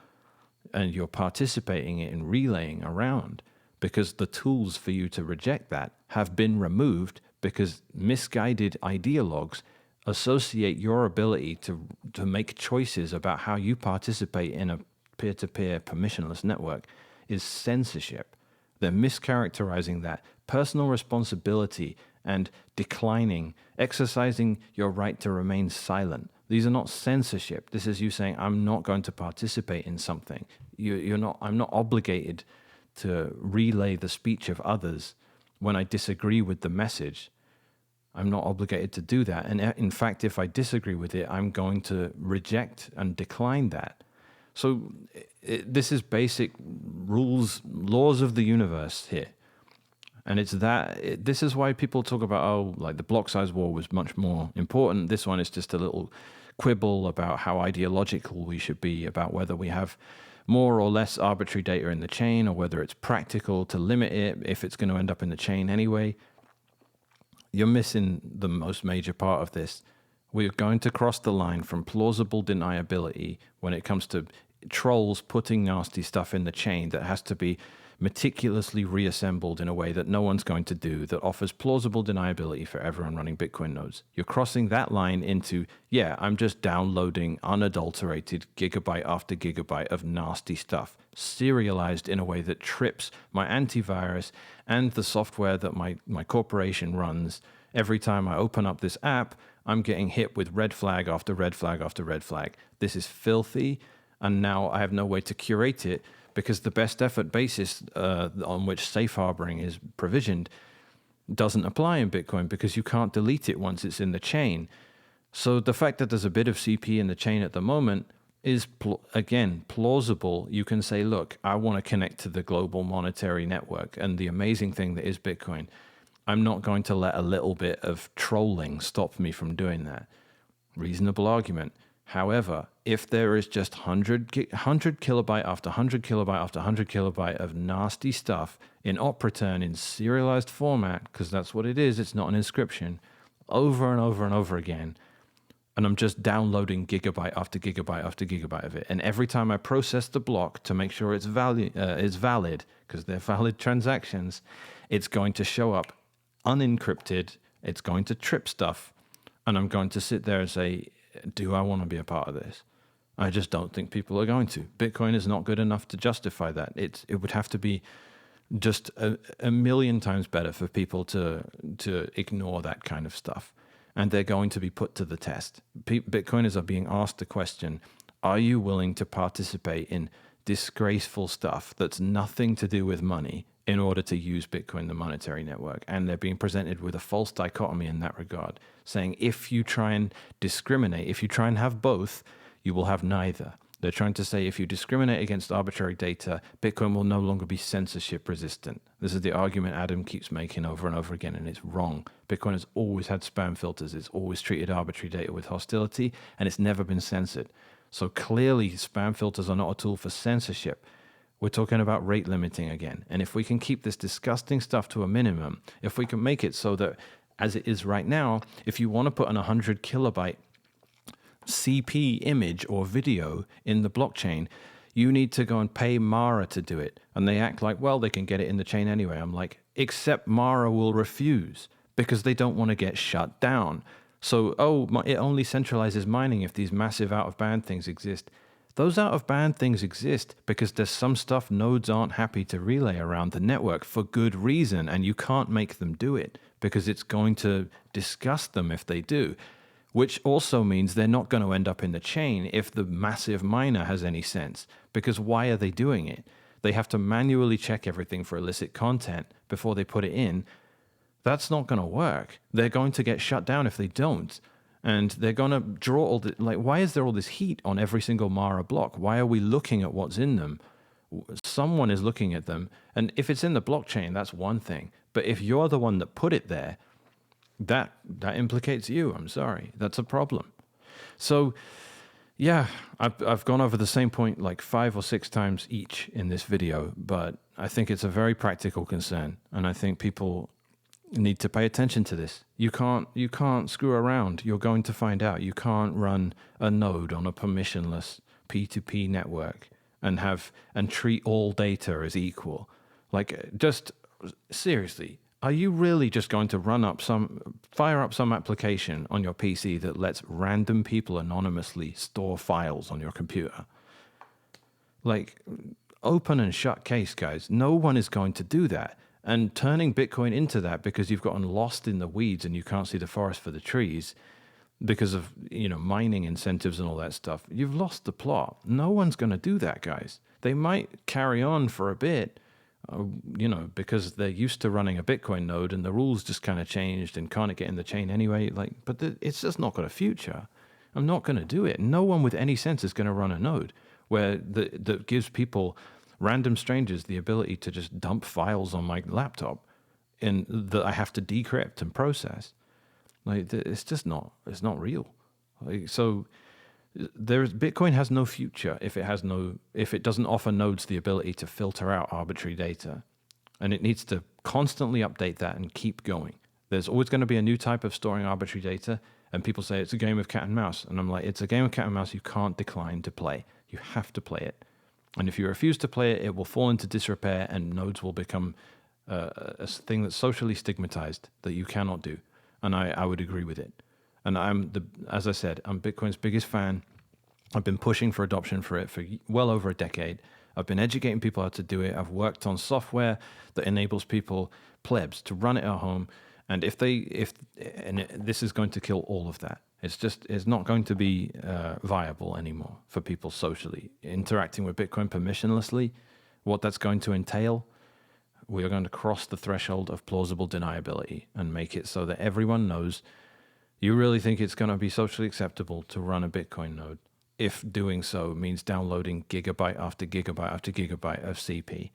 and you're participating in relaying around, because the tools for you to reject that have been removed because misguided ideologues associate your ability to make choices about how you participate in a peer-to-peer permissionless network is censorship. They're mischaracterizing that. Personal responsibility and exercising your right to remain silent. These are not censorship. This is you saying, I'm not going to participate in something. I'm not obligated to relay the speech of others when I disagree with the message. I'm not obligated to do that. And in fact, if I disagree with it, I'm going to reject and decline that. So this is basic laws of the universe here. And this is why people talk about, like the block size war was much more important. This one is just a little quibble about how ideological we should be, about whether we have more or less arbitrary data in the chain, or whether it's practical to limit it if it's going to end up in the chain anyway. You're missing the most major part of this. We're going to cross the line from plausible deniability when it comes to trolls putting nasty stuff in the chain that has to be meticulously reassembled in a way that no one's going to do, that offers plausible deniability for everyone running Bitcoin nodes. You're crossing that line into, yeah, I'm just downloading unadulterated gigabyte after gigabyte of nasty stuff, serialized in a way that trips my antivirus and the software that my corporation runs. Every time I open up this app, I'm getting hit with red flag after red flag after red flag. This is filthy, and now I have no way to curate it, because the best effort basis on which safe harboring is provisioned doesn't apply in Bitcoin, because you can't delete it once it's in the chain. So the fact that there's a bit of CP in the chain at the moment is, again, plausible. You can say, look, I want to connect to the global monetary network and the amazing thing that is Bitcoin. I'm not going to let a little bit of trolling stop me from doing that. Reasonable argument. However, if there is just 100 kilobyte after 100 kilobyte after 100 kilobyte of nasty stuff in op return in serialized format, because that's what it is, it's not an inscription, over and over and over again, and I'm just downloading gigabyte after gigabyte after gigabyte of it, and every time I process the block to make sure it's valid, because they're valid transactions, it's going to show up unencrypted, it's going to trip stuff, and I'm going to sit there and say, do I want to be a part of this? I just don't think people are going to. Bitcoin is not good enough to justify that. It would have to be just a million times better for people to ignore that kind of stuff. And they're going to be put to the test. Bitcoiners are being asked the question, are you willing to participate in disgraceful stuff that's nothing to do with money in order to use Bitcoin, the monetary network? And they're being presented with a false dichotomy in that regard, saying if you try and discriminate, if you try and have both, you will have neither. They're trying to say if you discriminate against arbitrary data, Bitcoin will no longer be censorship resistant. This is the argument Adam keeps making over and over again, and it's wrong. Bitcoin has always had spam filters. It's always treated arbitrary data with hostility, and it's never been censored. So clearly, spam filters are not a tool for censorship. We're talking about rate limiting again. And if we can keep this disgusting stuff to a minimum, if we can make it so that, as it is right now, if you want to put an 100 kilobyte CP image or video in the blockchain, you need to go and pay Mara to do it. And they act like, well, they can get it in the chain anyway. I'm like, except Mara will refuse because they don't want to get shut down. So, it only centralizes mining if these massive out-of-band things exist. Those out-of-band things exist because there's some stuff nodes aren't happy to relay around the network for good reason, and you can't make them do it because it's going to disgust them if they do, which also means they're not going to end up in the chain if the massive miner has any sense, because why are they doing it? They have to manually check everything for illicit content before they put it in. That's not going to work. They're going to get shut down if they don't. And they're going to draw all the, why is there all this heat on every single Mara block? Why are we looking at what's in them? Someone is looking at them. And if it's in the blockchain, that's one thing. But if you're the one that put it there, that implicates you. I'm sorry. That's a problem. So, yeah, I've gone over the same point like 5 or 6 times each in this video, but I think it's a very practical concern. And I think people need to pay attention to this. You can't screw around. You're going to find out. You can't run a node on a permissionless P2P network and treat all data as equal. Like, just seriously, are you really just going to fire up some application on your PC that lets random people anonymously store files on your computer? Like, open and shut case, guys. No one is going to do that. And turning Bitcoin into that because you've gotten lost in the weeds and you can't see the forest for the trees because of, mining incentives and all that stuff, you've lost the plot. No one's going to do that, guys. They might carry on for a bit, because they're used to running a Bitcoin node and the rules just kind of changed and can't get in the chain anyway. But it's just not got a future. I'm not going to do it. No one with any sense is going to run a node that gives people, random strangers, the ability to just dump files on my laptop and that I have to decrypt and process. It's just not. It's not real. So Bitcoin has no future if it doesn't offer nodes the ability to filter out arbitrary data, and it needs to constantly update that and keep going. There's always going to be a new type of storing arbitrary data, and people say it's a game of cat and mouse, and I'm like, it's a game of cat and mouse you can't decline to play. You have to play it. And if you refuse to play it, it will fall into disrepair and nodes will become a thing that's socially stigmatized that you cannot do. And I would agree with it. And as I said, I'm Bitcoin's biggest fan. I've been pushing for adoption for it for well over a decade. I've been educating people how to do it. I've worked on software that enables people, plebs, to run it at home. And this is going to kill all of that. It's not going to be viable anymore for people socially. Interacting with Bitcoin permissionlessly, what that's going to entail, we are going to cross the threshold of plausible deniability and make it so that everyone knows you really think it's going to be socially acceptable to run a Bitcoin node if doing so means downloading gigabyte after gigabyte after gigabyte of CP.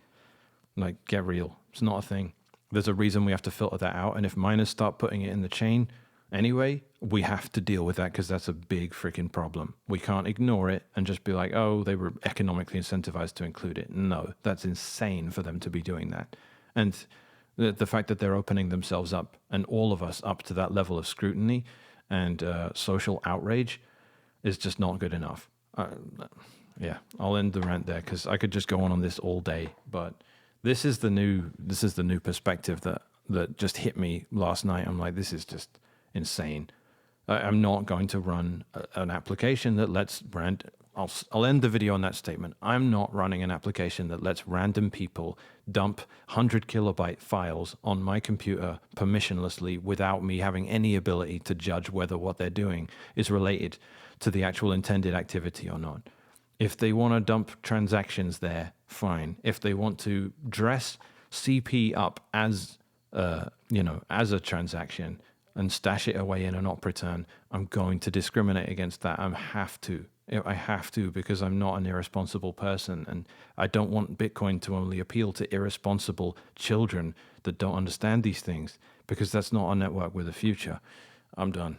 Like, get real. It's not a thing. There's a reason we have to filter that out. And if miners start putting it in the chain anyway, we have to deal with that because that's a big freaking problem. We can't ignore it and just be like, oh, they were economically incentivized to include it. No, that's insane for them to be doing that. And the fact that they're opening themselves up and all of us up to that level of scrutiny and social outrage is just not good enough. Yeah, I'll end the rant there because I could just go on this all day. But this is the new perspective that just hit me last night. I'm like, this is just insane. I'm not going to run an application that lets I'll end the video on that statement. I'm not running an application that lets random people dump 100 kilobyte files on my computer permissionlessly without me having any ability to judge whether what they're doing is related to the actual intended activity or not. If they want to dump transactions there, fine. If they want to dress CP up as as a transaction and stash it away in an op return, I'm going to discriminate against that. I have to because I'm not an irresponsible person, and I don't want Bitcoin to only appeal to irresponsible children that don't understand these things, because that's not a network with a future. I'm done.